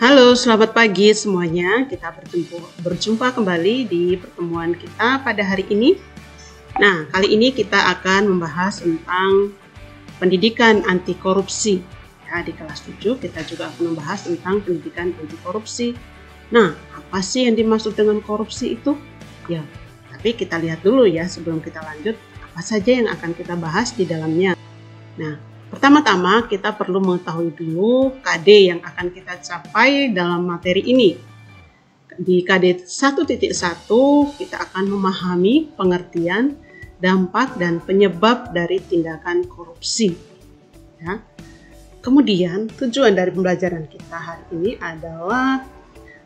Halo, selamat pagi semuanya. Kita berjumpa kembali di pertemuan kita pada hari ini. Nah, kali ini kita akan membahas tentang pendidikan anti korupsi. Ya, di kelas 7 kita juga akan membahas tentang pendidikan anti korupsi. Nah, apa sih yang dimaksud dengan korupsi itu? Ya, tapi kita lihat dulu ya sebelum kita lanjut, apa saja yang akan kita bahas di dalamnya. Nah, pertama-tama kita perlu mengetahui dulu KD yang akan kita capai dalam materi ini. Di KD 1.1 kita akan memahami pengertian, dampak, dan penyebab dari tindakan korupsi. Ya. Kemudian tujuan dari pembelajaran kita hari ini adalah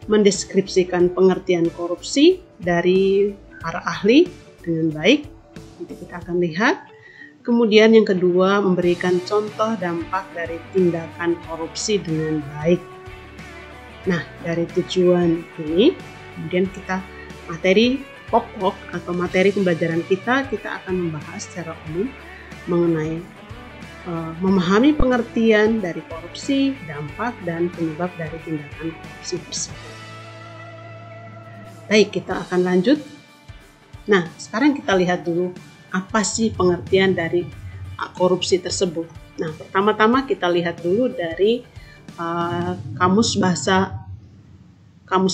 mendeskripsikan pengertian korupsi dari para ahli dengan baik. Nanti kita akan lihat. Kemudian yang kedua, memberikan contoh dampak dari tindakan korupsi dengan baik. Nah, dari tujuan ini, kemudian kita materi pokok atau materi pembelajaran kita akan membahas secara umum mengenai memahami pengertian dari korupsi, dampak, dan penyebab dari tindakan korupsi tersebut. Baik, kita akan lanjut. Nah, sekarang kita lihat dulu apa sih pengertian dari korupsi tersebut. Nah, pertama-tama kita lihat dulu dari Kamus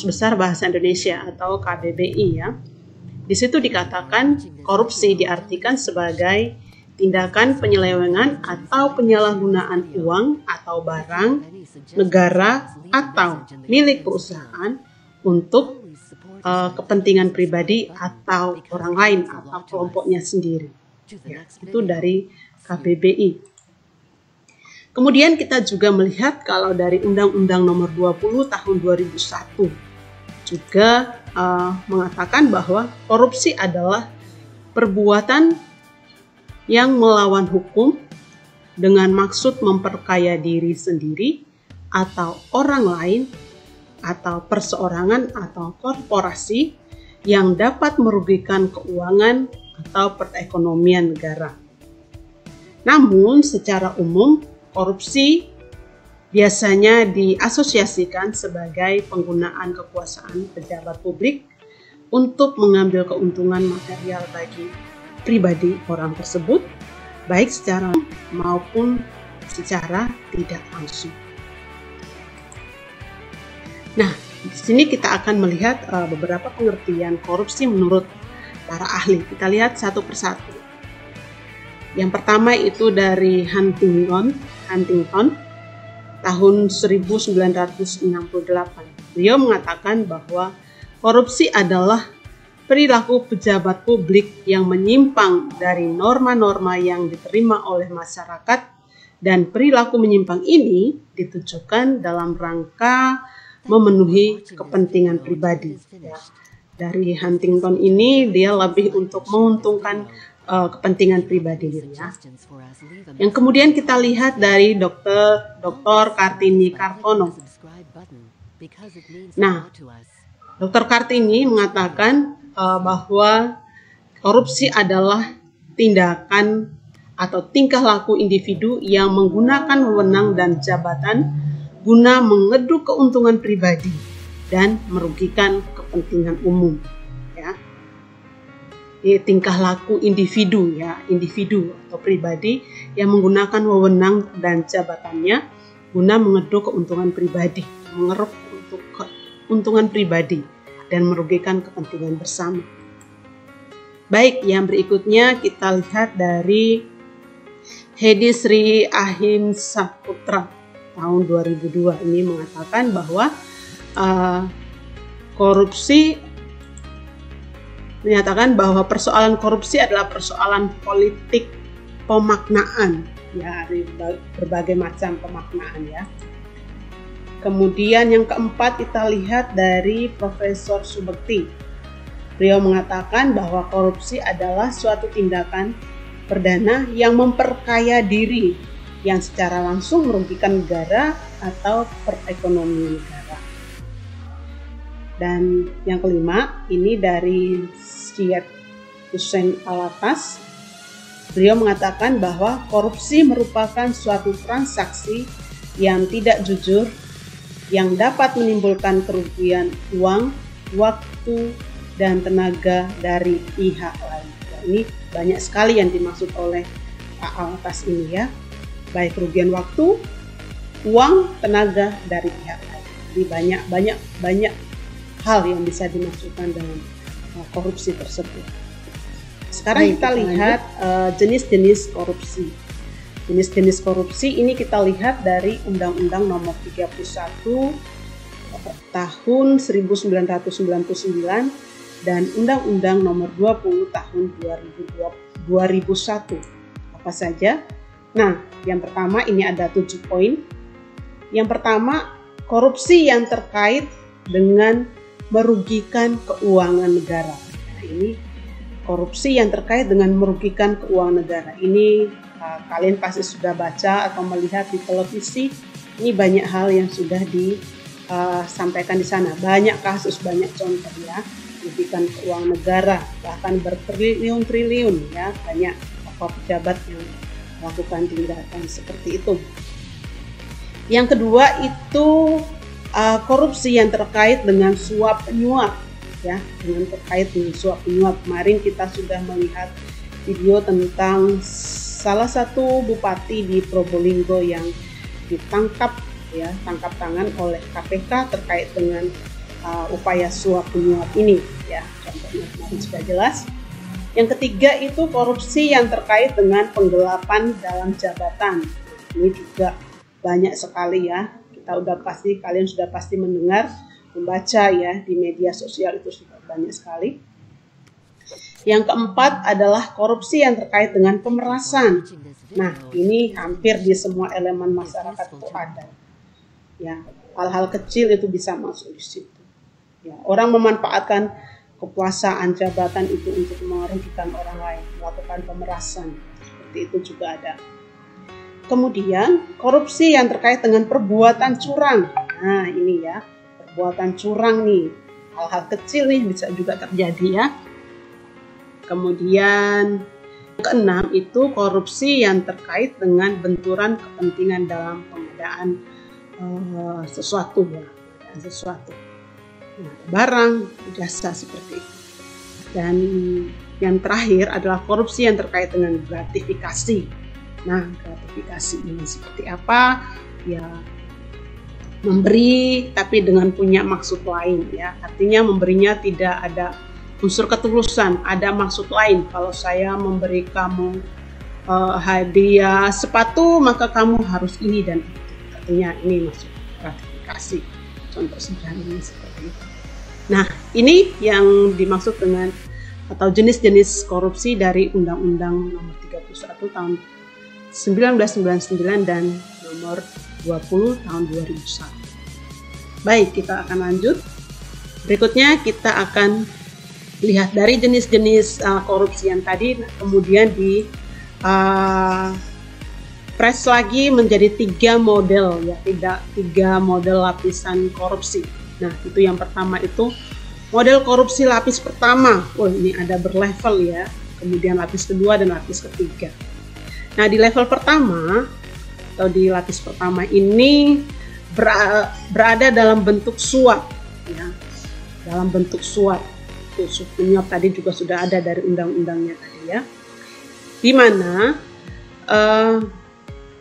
Besar Bahasa Indonesia atau KBBI ya. Di situ dikatakan korupsi diartikan sebagai tindakan penyelewengan atau penyalahgunaan uang atau barang negara atau milik perusahaan untuk kepentingan pribadi atau orang lain atau kelompoknya sendiri. Ya, itu dari KBBI. Kemudian kita juga melihat kalau dari Undang-Undang Nomor 20 Tahun 2001 juga mengatakan bahwa korupsi adalah perbuatan yang melawan hukum dengan maksud memperkaya diri sendiri atau orang lain atau perseorangan atau korporasi yang dapat merugikan keuangan atau perekonomian negara. Namun secara umum korupsi biasanya diasosiasikan sebagai penggunaan kekuasaan pejabat publik untuk mengambil keuntungan material bagi pribadi orang tersebut, baik secara maupun secara tidak langsung. Nah, di sini kita akan melihat beberapa pengertian korupsi menurut para ahli. Kita lihat satu persatu. Yang pertama itu dari Huntington tahun 1968. Beliau mengatakan bahwa korupsi adalah perilaku pejabat publik yang menyimpang dari norma-norma yang diterima oleh masyarakat, dan perilaku menyimpang ini ditujukan dalam rangka memenuhi kepentingan pribadi. Ya. Dari Huntington ini dia lebih untuk menguntungkan kepentingan pribadi. Ya. Yang kemudian kita lihat dari Dr. Kartini Kartono. Nah, Dr. Kartini mengatakan bahwa korupsi adalah tindakan atau tingkah laku individu yang menggunakan wewenang dan jabatan guna mengeduk keuntungan pribadi dan merugikan kepentingan umum. Ya. Ini tingkah laku individu atau pribadi yang menggunakan wewenang dan jabatannya guna mengeduk keuntungan pribadi, mengeruk untuk keuntungan pribadi dan merugikan kepentingan bersama. Baik, yang berikutnya kita lihat dari Hedi Sri Ahimsaputra tahun 2002 ini mengatakan bahwa menyatakan bahwa persoalan korupsi adalah persoalan politik pemaknaan, ya, berbagai macam pemaknaan ya. Kemudian yang keempat kita lihat dari Profesor Subekti. Beliau mengatakan bahwa korupsi adalah suatu tindakan perdana yang memperkaya diri yang secara langsung merugikan negara atau perekonomian negara. Dan yang kelima, ini dari Syed Hussein Alatas. Beliau mengatakan bahwa korupsi merupakan suatu transaksi yang tidak jujur yang dapat menimbulkan kerugian uang, waktu, dan tenaga dari pihak lain. Nah, ini banyak sekali yang dimaksud oleh atas ini ya, baik kerugian waktu, uang, tenaga dari pihak lain. Jadi banyak hal yang bisa dimaksudkan dengan korupsi tersebut. Sekarang kita lihat jenis-jenis korupsi. Jenis-jenis korupsi ini kita lihat dari Undang-Undang Nomor 31 tahun 1999 dan Undang-Undang Nomor 20 tahun 2001. Apa saja? Nah, yang pertama ini ada 7 poin. Yang pertama, korupsi yang terkait dengan merugikan keuangan negara. Nah, ini korupsi yang terkait dengan merugikan keuangan negara. Ini kalian pasti sudah baca atau melihat di televisi. Ini banyak hal yang sudah disampaikan di sana. Banyak kasus, banyak contoh ya, merugikan keuangan negara, bahkan bertriliun-triliun ya, banyak pejabat yang melakukan tindakan seperti itu. Yang kedua itu korupsi yang terkait dengan suap penyuap ya, dengan terkait dengan suap penyuap. Kemarin kita sudah melihat video tentang salah satu bupati di Probolinggo yang ditangkap ya, tangkap tangan oleh KPK terkait dengan upaya suap penyuap ini ya, contohnya kemarin sudah jelas. Yang ketiga itu korupsi yang terkait dengan penggelapan dalam jabatan. Ini juga banyak sekali ya. Kalian sudah pasti mendengar, membaca ya di media sosial, itu sudah banyak sekali. Yang keempat adalah korupsi yang terkait dengan pemerasan. Nah, ini hampir di semua elemen masyarakat itu ada. Ya, hal-hal kecil itu bisa masuk di situ. Ya, orang memanfaatkan kekuasaan jabatan itu untuk merugikan orang lain, melakukan pemerasan. Seperti itu juga ada. Kemudian korupsi yang terkait dengan perbuatan curang. Nah, ini ya, perbuatan curang nih, hal-hal kecil nih bisa juga terjadi ya. Kemudian yang keenam itu korupsi yang terkait dengan benturan kepentingan dalam pengadaan sesuatu ya, barang, jasa seperti itu. Dan yang terakhir adalah korupsi yang terkait dengan gratifikasi. Nah, gratifikasi ini seperti apa? Ya, memberi tapi dengan punya maksud lain ya. Artinya memberinya tidak ada unsur ketulusan, ada maksud lain. Kalau saya memberi kamu hadiah sepatu, maka kamu harus ini dan itu. Artinya ini maksud gratifikasi. Contoh sederhana seperti itu. Nah, ini yang dimaksud dengan atau jenis-jenis korupsi dari Undang-Undang Nomor 31 tahun 1999 dan Nomor 20 tahun 2001. Baik, kita akan lanjut. Berikutnya kita akan lihat dari jenis-jenis korupsi yang tadi, kemudian di press lagi menjadi 3 model ya, tiga model lapisan korupsi. Nah, itu yang pertama itu model korupsi lapis pertama. Ini ada berlevel ya. Kemudian lapis kedua dan lapis ketiga. Nah, di level pertama atau di lapis pertama ini berada dalam bentuk suap ya. Dalam bentuk suap. Suap penyuap tadi juga sudah ada dari undang-undangnya tadi ya. Di mana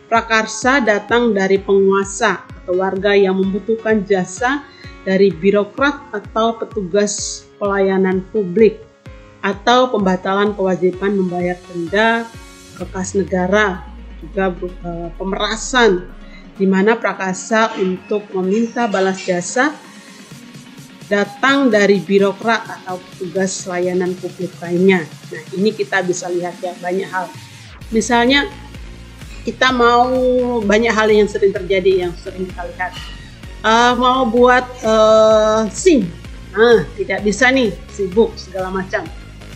prakarsa datang dari penguasa atau warga yang membutuhkan jasa dari birokrat atau petugas pelayanan publik, atau pembatalan kewajiban membayar denda kekas negara, juga pemerasan, di mana prakarsa untuk meminta balas jasa datang dari birokrat atau petugas layanan publik lainnya. Nah, ini kita bisa lihat ya, banyak hal. Misalnya kita mau, banyak hal yang sering terjadi, yang sering kita lihat, mau buat SIM, tidak bisa nih, sibuk segala macam.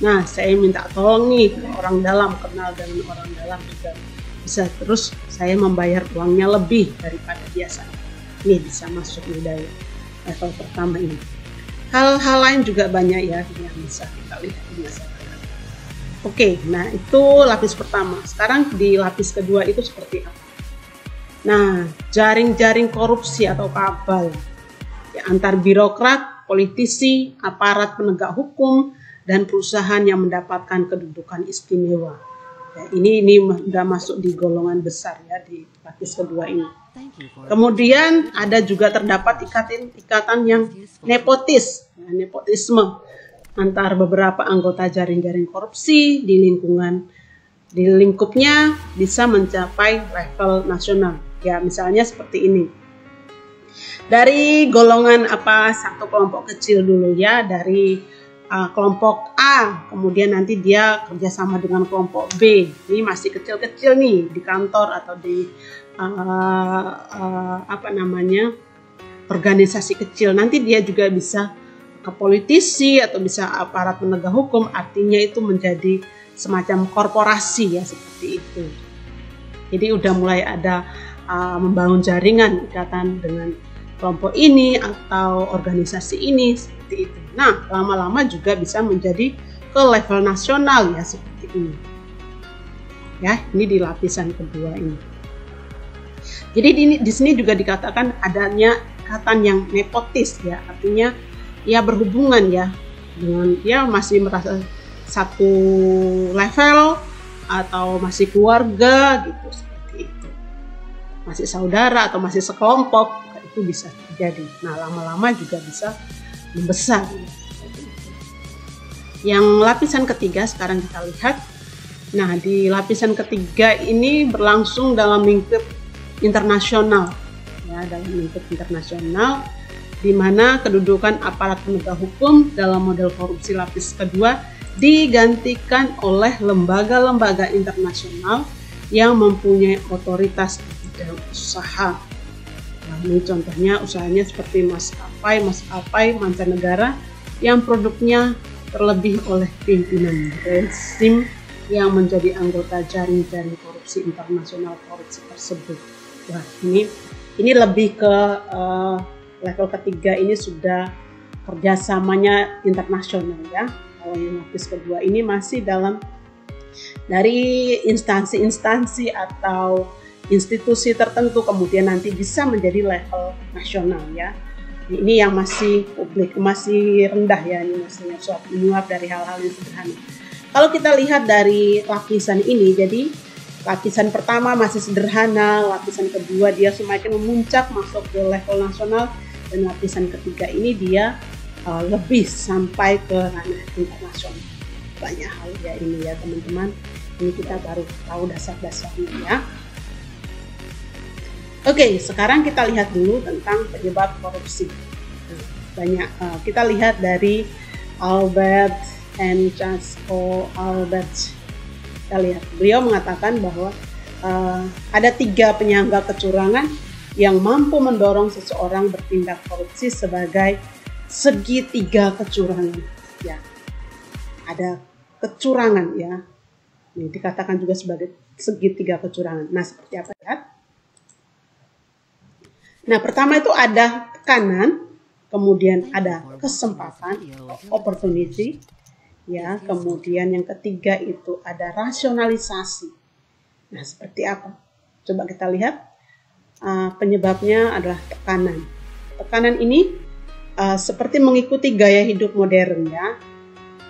Nah, saya minta tolong nih orang dalam, kenal dengan orang dalam juga bisa, terus saya membayar uangnya lebih daripada biasanya. Ini bisa masuk nih dari level pertama ini. Hal-hal lain juga banyak ya yang bisa kita lihat di masyarakat. Oke, nah itu lapis pertama. Sekarang di lapis kedua itu seperti apa? Nah, jaring-jaring korupsi atau kabal ya, antar birokrat, politisi, aparat penegak hukum, dan perusahaan yang mendapatkan kedudukan istimewa. Ya, ini sudah masuk di golongan besar ya di lapis kedua ini. Kemudian ada juga terdapat ikatan yang nepotis, ya, nepotisme antar beberapa anggota jaring-jaring korupsi di lingkupnya bisa mencapai level nasional. Ya, misalnya seperti ini. Dari golongan satu kelompok kecil dulu ya, dari kelompok A, kemudian nanti dia kerjasama dengan kelompok B. Ini masih kecil-kecil nih di kantor atau di organisasi kecil. Nanti dia juga bisa ke politisi atau bisa aparat penegak hukum. Artinya itu menjadi semacam korporasi ya, seperti itu. Jadi udah mulai ada membangun jaringan ikatan dengan kelompok ini atau organisasi ini seperti itu. Nah, lama-lama juga bisa menjadi ke level nasional ya, seperti ini. Ya, ini di lapisan kedua ini. Jadi di sini juga dikatakan adanya ikatan yang nepotis ya, artinya ya berhubungan ya dengan dia masih merasa satu level atau masih keluarga gitu, seperti itu. Masih saudara atau masih sekelompok. Itu bisa terjadi. Nah, lama-lama juga bisa membesar. Yang lapisan ketiga sekarang kita lihat. Nah, di lapisan ketiga ini berlangsung dalam lingkup internasional. Ya, dalam lingkup internasional, di mana kedudukan aparat penegak hukum dalam model korupsi lapis kedua digantikan oleh lembaga-lembaga internasional yang mempunyai otoritas di bidang usaha. Nah, ini contohnya usahanya seperti maskapai mancanegara yang produknya terlebih oleh pimpinan rezim yang menjadi anggota jaring-jaring korupsi internasional korupsi tersebut. Wah, ini lebih ke level ketiga, ini sudah kerjasamanya internasional ya. Kalau yang lapis kedua ini masih dari instansi-instansi atau institusi tertentu, kemudian nanti bisa menjadi level nasional ya. Ini yang masih publik, masih rendah ya, ini masih suap menyuap dari hal-hal yang sederhana. Kalau kita lihat dari lapisan ini, jadi lapisan pertama masih sederhana, lapisan kedua dia semakin memuncak masuk ke level nasional, dan lapisan ketiga ini dia lebih sampai ke ranah internasional. Banyak hal ya ini ya teman-teman. Ini kita baru tahu dasar-dasarnya ya. Oke, sekarang kita lihat dulu tentang penyebab korupsi. Banyak kita lihat dari Albert Albert. Kita lihat, beliau mengatakan bahwa ada 3 penyangga kecurangan yang mampu mendorong seseorang bertindak korupsi sebagai segitiga kecurangan. Ya, ada kecurangan ya. Ini dikatakan juga sebagai segitiga kecurangan. Nah, seperti apa ya? Nah, pertama itu ada tekanan, kemudian ada kesempatan, opportunity, ya. Kemudian yang ketiga itu ada rasionalisasi. Nah, seperti apa? Coba kita lihat. Penyebabnya adalah tekanan. Tekanan ini seperti mengikuti gaya hidup modern, ya.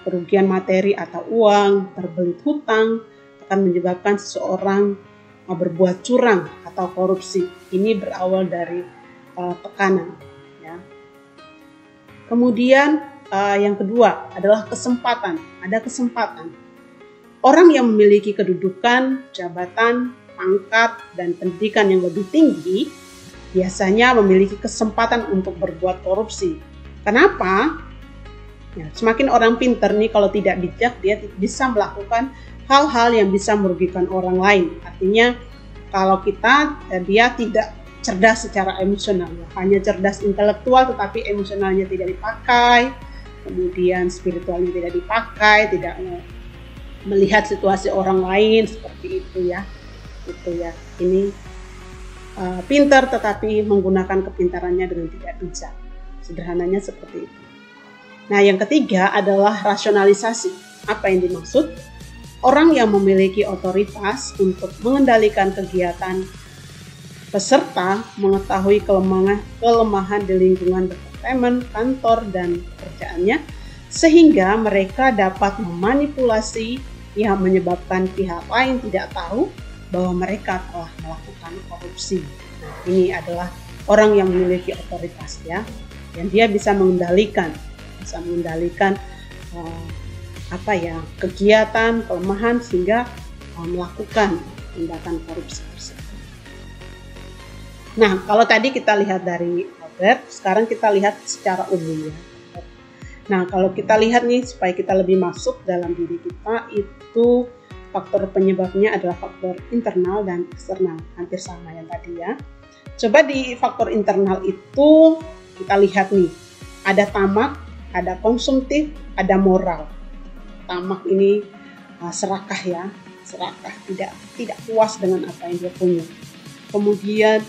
Kerugian materi atau uang, terbelit hutang akan menyebabkan seseorang berbuat curang atau korupsi. Ini berawal dari tekanan. Ya. Kemudian yang kedua adalah kesempatan. Ada kesempatan. Orang yang memiliki kedudukan, jabatan, pangkat, dan pendidikan yang lebih tinggi biasanya memiliki kesempatan untuk berbuat korupsi. Kenapa? Ya, semakin orang pintar nih, kalau tidak bijak, dia bisa melakukan hal-hal yang bisa merugikan orang lain. Artinya kalau dia tidak cerdas secara emosional, hanya cerdas intelektual tetapi emosionalnya tidak dipakai, kemudian spiritualnya tidak dipakai, tidak melihat situasi orang lain, seperti itu ya. Ini pintar tetapi menggunakan kepintarannya dengan tidak bijak. Sederhananya seperti itu. Nah, yang ketiga adalah rasionalisasi. Apa yang dimaksud? Orang yang memiliki otoritas untuk mengendalikan kegiatan peserta mengetahui kelemahan di lingkungan departemen, kantor, dan pekerjaannya, sehingga mereka dapat memanipulasi yang menyebabkan pihak lain tidak tahu bahwa mereka telah melakukan korupsi. Nah, ini adalah orang yang memiliki otoritas ya, dan dia bisa mengendalikan kegiatan, kelemahan sehingga melakukan tindakan korupsi tersebut. Nah, kalau tadi kita lihat dari Albert, sekarang kita lihat secara umum ya. Nah, kalau kita lihat nih supaya kita lebih masuk dalam diri kita, itu faktor penyebabnya adalah faktor internal dan eksternal, hampir sama yang tadi ya. Coba di faktor internal itu kita lihat nih, ada tamak, ada konsumtif, ada moral. Tamak ini serakah ya, serakah, tidak puas dengan apa yang dia punya. Kemudian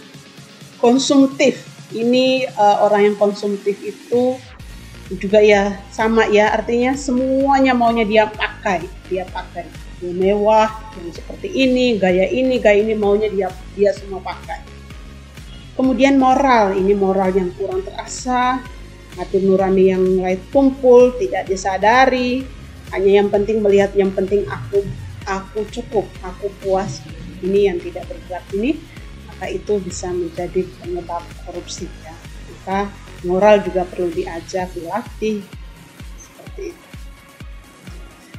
konsumtif, ini orang yang konsumtif itu juga ya sama ya, artinya semuanya maunya dia pakai, dia mewah, yang seperti ini maunya dia semua pakai. Kemudian moral, ini moral yang kurang terasa, hati nurani yang mulai tumpul, tidak disadari, hanya yang penting melihat yang penting aku cukup, aku puas, ini yang tidak bergerak ini, maka itu bisa menjadi penyebab korupsi ya. Maka moral juga perlu diajak, dilatih seperti itu.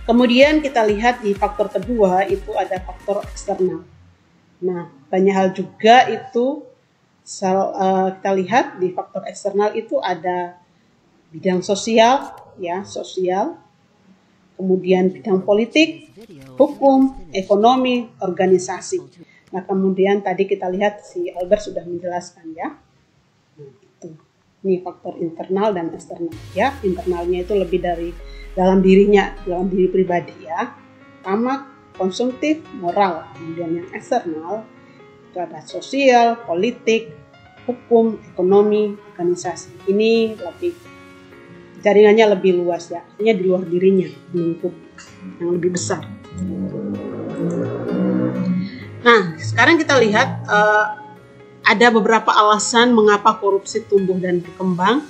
Kemudian kita lihat di faktor kedua itu ada faktor eksternal. Nah, banyak hal juga itu kita lihat di faktor eksternal itu ada bidang sosial ya, kemudian bidang politik, hukum, ekonomi, organisasi. Nah, kemudian tadi kita lihat si Albert sudah menjelaskan ya. Nah, itu. Ini faktor internal dan eksternal ya. Internalnya itu lebih dari dalam diri pribadi ya. Tamak, konsumtif, moral. Kemudian yang eksternal itu ada sosial, politik, hukum, ekonomi, organisasi. Ini lebih jaringannya lebih luas ya. Artinya di luar dirinya, lingkup yang lebih besar. Nah, sekarang kita lihat ada beberapa alasan mengapa korupsi tumbuh dan berkembang,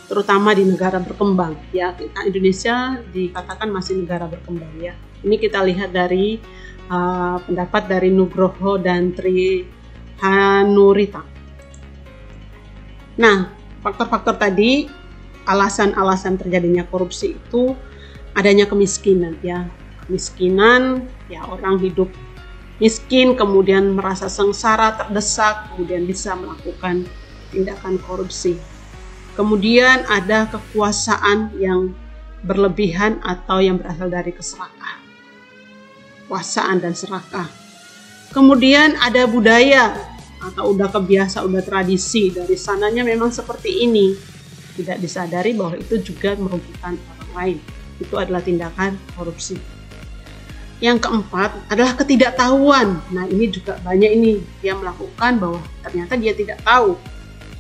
terutama di negara berkembang. Ya, Indonesia dikatakan masih negara berkembang ya. Ini kita lihat dari pendapat dari Nugroho dan Tri Hanurita. Nah, faktor-faktor tadi, alasan-alasan terjadinya korupsi itu adanya kemiskinan ya. Kemiskinan ya, orang hidup miskin, kemudian merasa sengsara, terdesak, kemudian bisa melakukan tindakan korupsi. Kemudian ada kekuasaan yang berlebihan atau yang berasal dari keserakahan. Kekuasaan dan serakah. Kemudian ada budaya atau udah kebiasa, udah tradisi, dari sananya memang seperti ini. Tidak disadari bahwa itu juga merugikan orang lain. Itu adalah tindakan korupsi. Yang keempat adalah ketidaktahuan. Nah, ini juga banyak ini dia melakukan bahwa ternyata dia tidak tahu.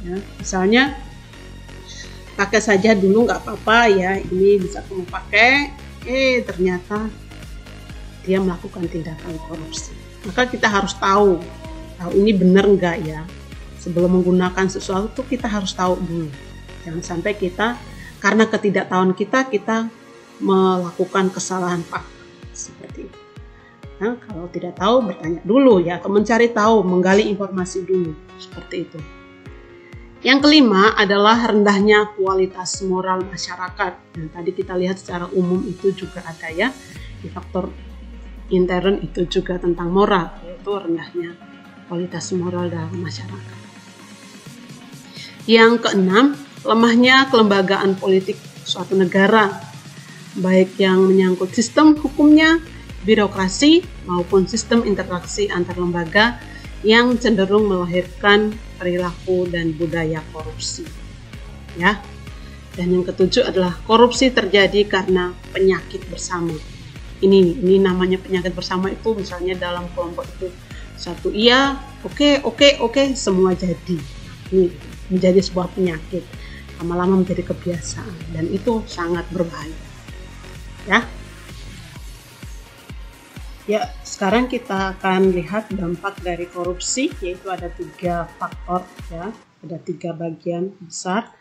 Ya, misalnya pakai saja dulu nggak apa-apa ya, ini bisa kamu pakai. Ternyata dia melakukan tindakan korupsi. Maka kita harus tahu ini benar nggak ya. Sebelum menggunakan sesuatu kita harus tahu dulu. Jangan sampai kita karena ketidaktahuan kita melakukan kesalahan fakta. Seperti itu. Nah, kalau tidak tahu bertanya dulu ya, atau mencari tahu, menggali informasi dulu, seperti itu. Yang kelima adalah rendahnya kualitas moral masyarakat. Nah, tadi kita lihat secara umum itu juga ada ya, di faktor intern itu juga tentang moral, yaitu rendahnya kualitas moral dalam masyarakat. Yang keenam, lemahnya kelembagaan politik suatu negara, baik yang menyangkut sistem hukumnya, birokrasi, maupun sistem interaksi antar lembaga yang cenderung melahirkan perilaku dan budaya korupsi. Ya. Dan yang ketujuh adalah korupsi terjadi karena penyakit bersama. Ini namanya penyakit bersama itu misalnya dalam kelompok itu satu iya, oke, semua jadi. Ini menjadi sebuah penyakit. Lama-lama menjadi kebiasaan dan itu sangat berbahaya. Ya. Ya, sekarang kita akan lihat dampak dari korupsi, yaitu ada 3 faktor ya, ada 3 bagian besar.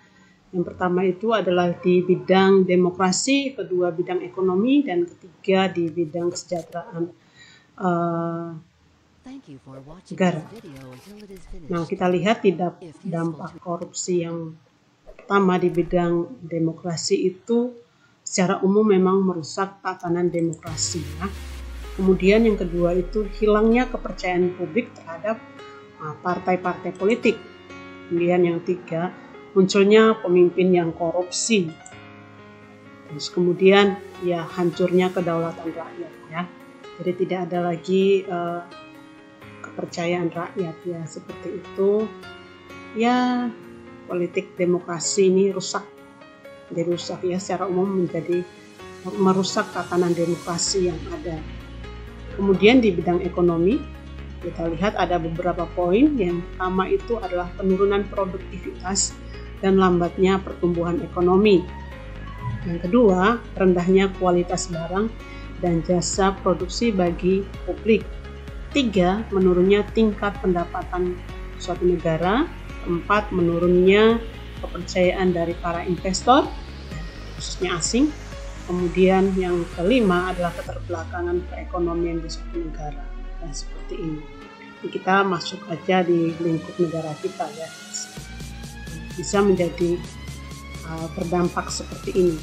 Yang pertama itu adalah di bidang demokrasi, kedua bidang ekonomi, dan ketiga di bidang kesejahteraan negara. Nah, kita lihat dampak korupsi yang pertama di bidang demokrasi itu secara umum memang merusak tatanan demokrasi ya. Kemudian yang kedua itu hilangnya kepercayaan publik terhadap partai-partai politik. Kemudian yang ketiga, munculnya pemimpin yang korupsi. Terus kemudian ya hancurnya kedaulatan rakyat ya. Jadi tidak ada lagi kepercayaan rakyat ya, seperti itu. Ya, politik demokrasi ini rusak. Jadi rusak ya, secara umum merusak tatanan demokrasi yang ada. Kemudian di bidang ekonomi, kita lihat ada beberapa poin. Yang pertama itu adalah penurunan produktivitas dan lambatnya pertumbuhan ekonomi. Yang kedua, rendahnya kualitas barang dan jasa produksi bagi publik. 3, menurunnya tingkat pendapatan suatu negara. 4, menurunnya kepercayaan dari para investor, khususnya asing. Kemudian yang kelima adalah keterbelakangan perekonomian di suatu negara. Nah, seperti ini. Jadi kita masuk aja di lingkup negara kita ya. Bisa menjadi berdampak seperti ini.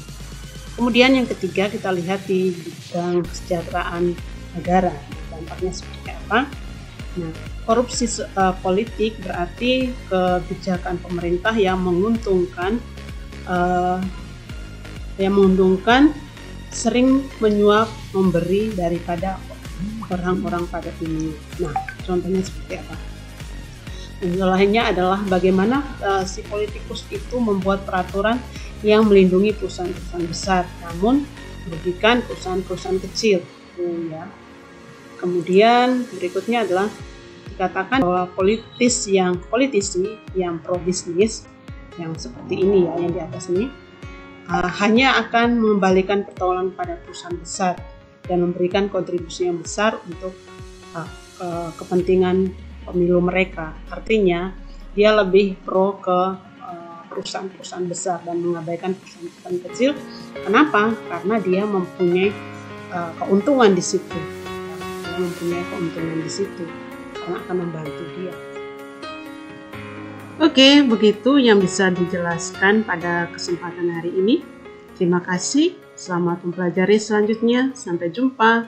Kemudian yang ketiga kita lihat di bidang kesejahteraan negara. Dampaknya seperti apa? Nah, korupsi politik berarti kebijakan pemerintah yang menguntungkan sering menyuap memberi daripada orang-orang pada umumnya. Nah, contohnya seperti apa? Contohnya adalah bagaimana si politikus itu membuat peraturan yang melindungi perusahaan-perusahaan besar, namun merugikan perusahaan-perusahaan kecil. Ya. Kemudian berikutnya adalah dikatakan bahwa politisi yang pro bisnis, yang seperti ini ya, yang di atas ini, hanya akan mengembalikan pertolongan pada perusahaan besar dan memberikan kontribusi yang besar untuk kepentingan pemilu mereka. Artinya dia lebih pro ke perusahaan-perusahaan besar dan mengabaikan perusahaan-perusahaan kecil. Kenapa? Karena dia mempunyai keuntungan di situ. Karena akan membantu dia. Oke, begitu yang bisa dijelaskan pada kesempatan hari ini. Terima kasih. Selamat mempelajari selanjutnya. Sampai jumpa.